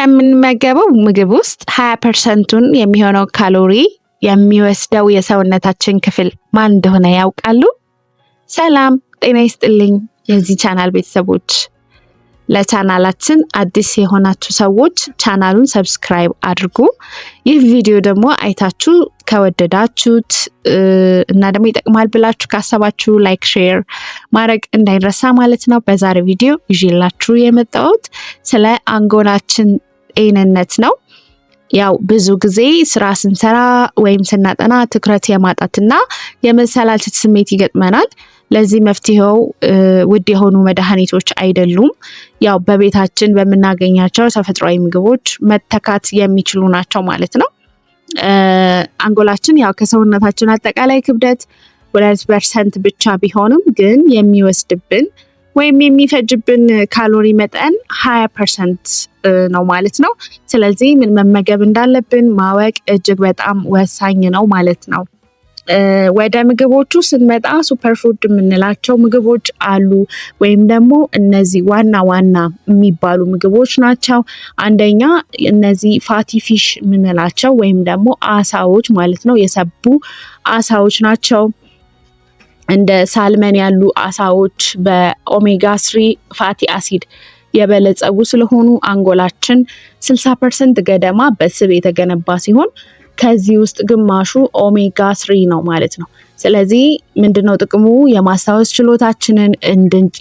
ከምንመገበው ምግብ ውስጥ 20%ን የሚሆነው ካሎሪ የሚወስደው የሰውነታችን ክፍል ማን እንደሆነ ያውቃሉ? ሰላም ጤና ይስጥልኝ የዚህ ቻናል ቤተሰቦች። ለቻናላችን አዲስ የሆናችሁ ሰዎች ቻናሉን ሰብስክራይብ አድርጉ። ይህ ቪዲዮ ደግሞ አይታችሁ ከወደዳችሁት እና ደግሞ ይጠቅማል ብላችሁ ካሰባችሁ ላይክ፣ ሼር ማድረግ እንዳይረሳ ማለት ነው። በዛሬው ቪዲዮ ይዤላችሁ የመጣሁት ስለ አንጎላችን ጤንነት ነው። ያው ብዙ ጊዜ ስራ ስንሰራ ወይም ስናጠና ትኩረት የማጣትና የመሰላቸት ስሜት ይገጥመናል። ለዚህ መፍትሄው ውድ የሆኑ መድኃኒቶች አይደሉም። ያው በቤታችን በምናገኛቸው ተፈጥሯዊ ምግቦች መተካት የሚችሉ ናቸው ማለት ነው። አንጎላችን ያው ከሰውነታችን አጠቃላይ ክብደት 2% ብቻ ቢሆንም ግን የሚወስድብን ወይም የሚፈጅብን ካሎሪ መጠን 20% ነው ማለት ነው። ስለዚህ ምን መመገብ እንዳለብን ማወቅ እጅግ በጣም ወሳኝ ነው ማለት ነው። ወደ ምግቦቹ ስንመጣ ሱፐርፉድ የምንላቸው ምግቦች አሉ፣ ወይም ደግሞ እነዚህ ዋና ዋና የሚባሉ ምግቦች ናቸው። አንደኛ እነዚህ ፋቲ ፊሽ የምንላቸው ወይም ደግሞ አሳዎች ማለት ነው፣ የሰቡ አሳዎች ናቸው። እንደ ሳልመን ያሉ አሳዎች በኦሜጋ 3 ፋቲ አሲድ የበለጸጉ ስለሆኑ አንጎላችን 60% ገደማ በስብ የተገነባ ሲሆን ከዚህ ውስጥ ግማሹ ኦሜጋ 3 ነው ማለት ነው። ስለዚህ ምንድነው ጥቅሙ? የማስታወስ ችሎታችንን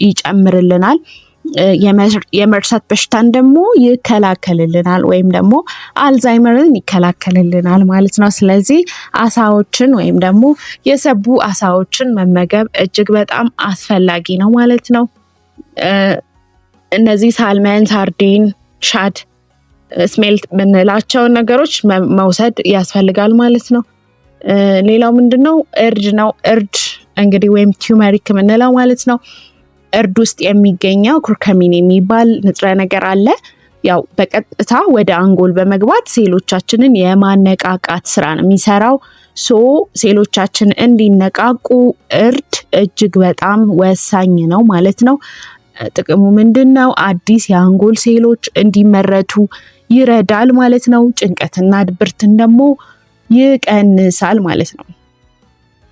ይጨምርልናል። የመርሳት በሽታን ደግሞ ይከላከልልናል፣ ወይም ደግሞ አልዛይመርን ይከላከልልናል ማለት ነው። ስለዚህ አሳዎችን ወይም ደግሞ የሰቡ አሳዎችን መመገብ እጅግ በጣም አስፈላጊ ነው ማለት ነው። እነዚህ ሳልመን፣ ሳርዲን፣ ሻድ፣ ስሜልት የምንላቸውን ነገሮች መውሰድ ያስፈልጋል ማለት ነው። ሌላው ምንድነው? እርድ ነው። እርድ እንግዲህ ወይም ቲዩመሪክ የምንለው ማለት ነው። እርድ ውስጥ የሚገኘው ኩርከሚን የሚባል ንጥረ ነገር አለ። ያው በቀጥታ ወደ አንጎል በመግባት ሴሎቻችንን የማነቃቃት ስራ ነው የሚሰራው። ሴሎቻችን እንዲነቃቁ እርድ እጅግ በጣም ወሳኝ ነው ማለት ነው። ጥቅሙ ምንድነው? አዲስ የአንጎል ሴሎች እንዲመረቱ ይረዳል ማለት ነው። ጭንቀትና ድብርትን ደግሞ ይቀንሳል ማለት ነው።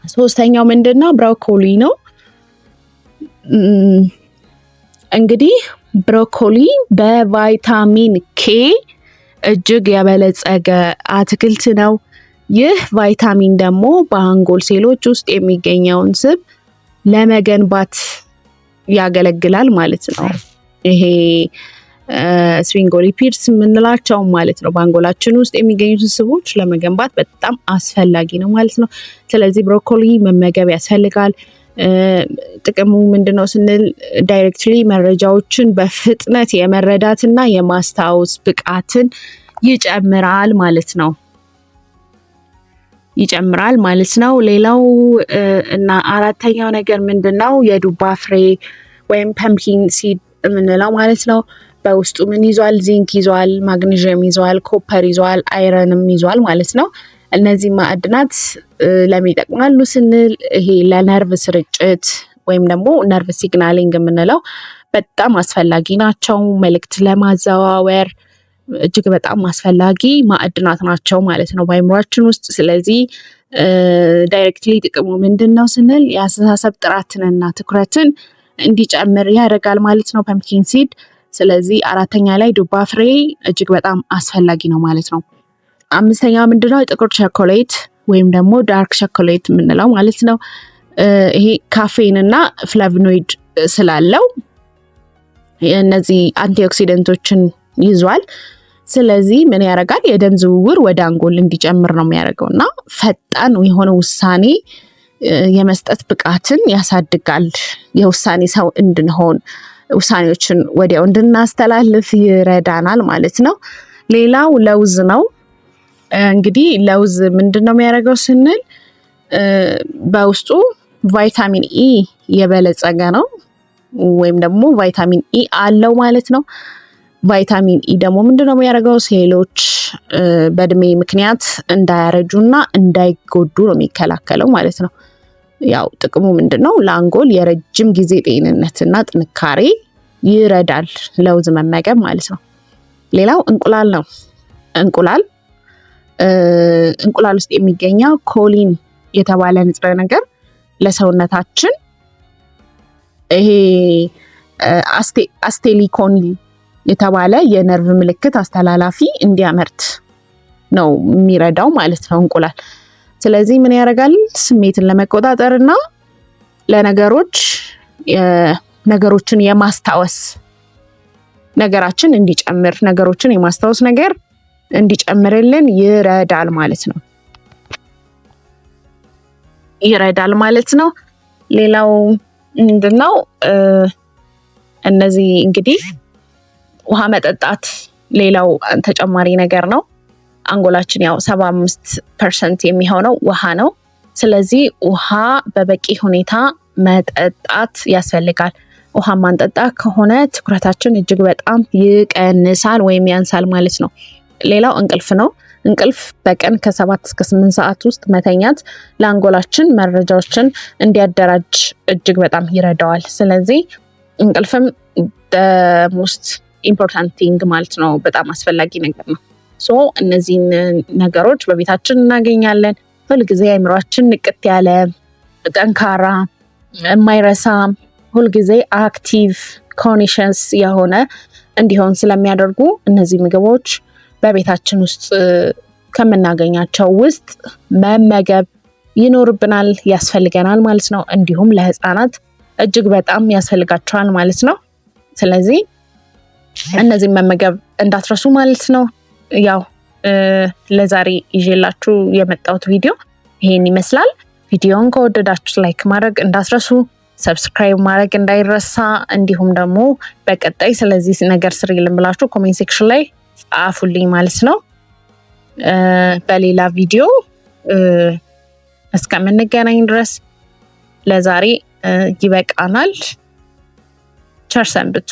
ሶስተኛው ምንድነው? ብሮኮሊ ነው። እንግዲህ ብሮኮሊ በቫይታሚን ኬ እጅግ የበለጸገ አትክልት ነው። ይህ ቫይታሚን ደግሞ በአንጎል ሴሎች ውስጥ የሚገኘውን ስብ ለመገንባት ያገለግላል ማለት ነው። ይሄ ስፊንጎሊፒድስ የምንላቸው ማለት ነው በአንጎላችን ውስጥ የሚገኙትን ስቦች ለመገንባት በጣም አስፈላጊ ነው ማለት ነው። ስለዚህ ብሮኮሊ መመገብ ያስፈልጋል። ጥቅሙ ምንድነው ስንል ዳይሬክትሊ መረጃዎችን በፍጥነት የመረዳትና የማስታወስ ብቃትን ይጨምራል ማለት ነው። ሌላው እና አራተኛው ነገር ምንድነው? የዱባ ፍሬ ወይም ፐምኪን ሲድ የምንለው ማለት ነው። በውስጡ ምን ይዟል? ዚንክ ይዟል፣ ማግኒዥየም ይዟል፣ ኮፐር ይዟል፣ አይረንም ይዟል ማለት ነው። እነዚህ ማዕድናት ለምን ይጠቅማሉ ስንል ይሄ ለነርቭ ስርጭት ወይም ደግሞ ነርቭ ሲግናሊንግ የምንለው በጣም አስፈላጊ ናቸው። መልእክት ለማዘዋወር እጅግ በጣም አስፈላጊ ማዕድናት ናቸው ማለት ነው በአይምሯችን ውስጥ። ስለዚህ ዳይሬክትሊ ጥቅሙ ምንድነው ስንል የአስተሳሰብ ጥራትንና ትኩረትን እንዲጨምር ያደርጋል ማለት ነው ፐምኪን ሲድ። ስለዚህ አራተኛ ላይ ዱባ ፍሬ እጅግ በጣም አስፈላጊ ነው ማለት ነው። አምስተኛ ምንድነው? ጥቁር ቸኮሌት ወይም ደግሞ ዳርክ ቸኮሌት የምንለው ማለት ነው። ይሄ ካፌን እና ፍላቮኖይድ ስላለው እነዚህ አንቲኦክሲደንቶችን ይዟል። ስለዚህ ምን ያደርጋል? የደም ዝውውር ወደ አንጎል እንዲጨምር ነው የሚያደርገው እና ፈጣን የሆነ ውሳኔ የመስጠት ብቃትን ያሳድጋል። የውሳኔ ሰው እንድንሆን፣ ውሳኔዎችን ወዲያው እንድናስተላልፍ ይረዳናል ማለት ነው። ሌላው ለውዝ ነው። እንግዲህ ለውዝ ምንድነው የሚያደርገው ስንል በውስጡ ቫይታሚን ኢ የበለጸገ ነው፣ ወይም ደግሞ ቫይታሚን ኢ አለው ማለት ነው። ቫይታሚን ኢ ደግሞ ምንድነው የሚያደርገው? ሴሎች በእድሜ ምክንያት እንዳያረጁና እንዳይጎዱ ነው የሚከላከለው ማለት ነው። ያው ጥቅሙ ምንድነው? ለአንጎል የረጅም ጊዜ ጤንነትና ጥንካሬ ይረዳል ለውዝ መመገብ ማለት ነው። ሌላው እንቁላል ነው። እንቁላል ውስጥ የሚገኘው ኮሊን የተባለ ንጥረ ነገር ለሰውነታችን ይሄ አስቴሊኮሊን የተባለ የነርቭ ምልክት አስተላላፊ እንዲያመርት ነው የሚረዳው ማለት ነው እንቁላል። ስለዚህ ምን ያደርጋል? ስሜትን ለመቆጣጠርና ለነገሮች ነገሮችን የማስታወስ ነገራችን እንዲጨምር ነገሮችን የማስታወስ ነገር እንዲጨምርልን ይረዳል ማለት ነው። ሌላው ምንድነው? እነዚህ እንግዲህ ውሃ መጠጣት ሌላው ተጨማሪ ነገር ነው። አንጎላችን ያው 75% የሚሆነው ውሃ ነው። ስለዚህ ውሃ በበቂ ሁኔታ መጠጣት ያስፈልጋል። ውሃ ማንጠጣ ከሆነ ትኩረታችን እጅግ በጣም ይቀንሳል ወይም ያንሳል ማለት ነው። ሌላው እንቅልፍ ነው። እንቅልፍ በቀን ከ7 እስከ 8 ሰዓት ውስጥ መተኛት ለአንጎላችን መረጃዎችን እንዲያደራጅ እጅግ በጣም ይረዳዋል። ስለዚህ እንቅልፍም ሞስት ኢምፖርታንት ቲንግ ማለት ነው። በጣም አስፈላጊ ነገር ነው። እነዚህን ነገሮች በቤታችን እናገኛለን። ሁልጊዜ አእምሯችን ንቅት ያለ ጠንካራ የማይረሳ ሁልጊዜ አክቲቭ ኮንሽንስ የሆነ እንዲሆን ስለሚያደርጉ እነዚህ ምግቦች በቤታችን ውስጥ ከምናገኛቸው ውስጥ መመገብ ይኖርብናል፣ ያስፈልገናል ማለት ነው። እንዲሁም ለህፃናት እጅግ በጣም ያስፈልጋቸዋል ማለት ነው። ስለዚህ እነዚህን መመገብ እንዳትረሱ ማለት ነው። ያው ለዛሬ ይዤላችሁ የመጣሁት ቪዲዮ ይሄን ይመስላል። ቪዲዮን ከወደዳችሁ ላይክ ማድረግ እንዳትረሱ፣ ሰብስክራይብ ማድረግ እንዳይረሳ፣ እንዲሁም ደግሞ በቀጣይ ስለዚህ ነገር ስሪልን ብላችሁ ኮሜንት ሴክሽን ላይ ጻፉልኝ ማለት ነው። በሌላ ቪዲዮ እስከምንገናኝ ድረስ ለዛሬ ይበቃናል። ቸር ሰንብቱ።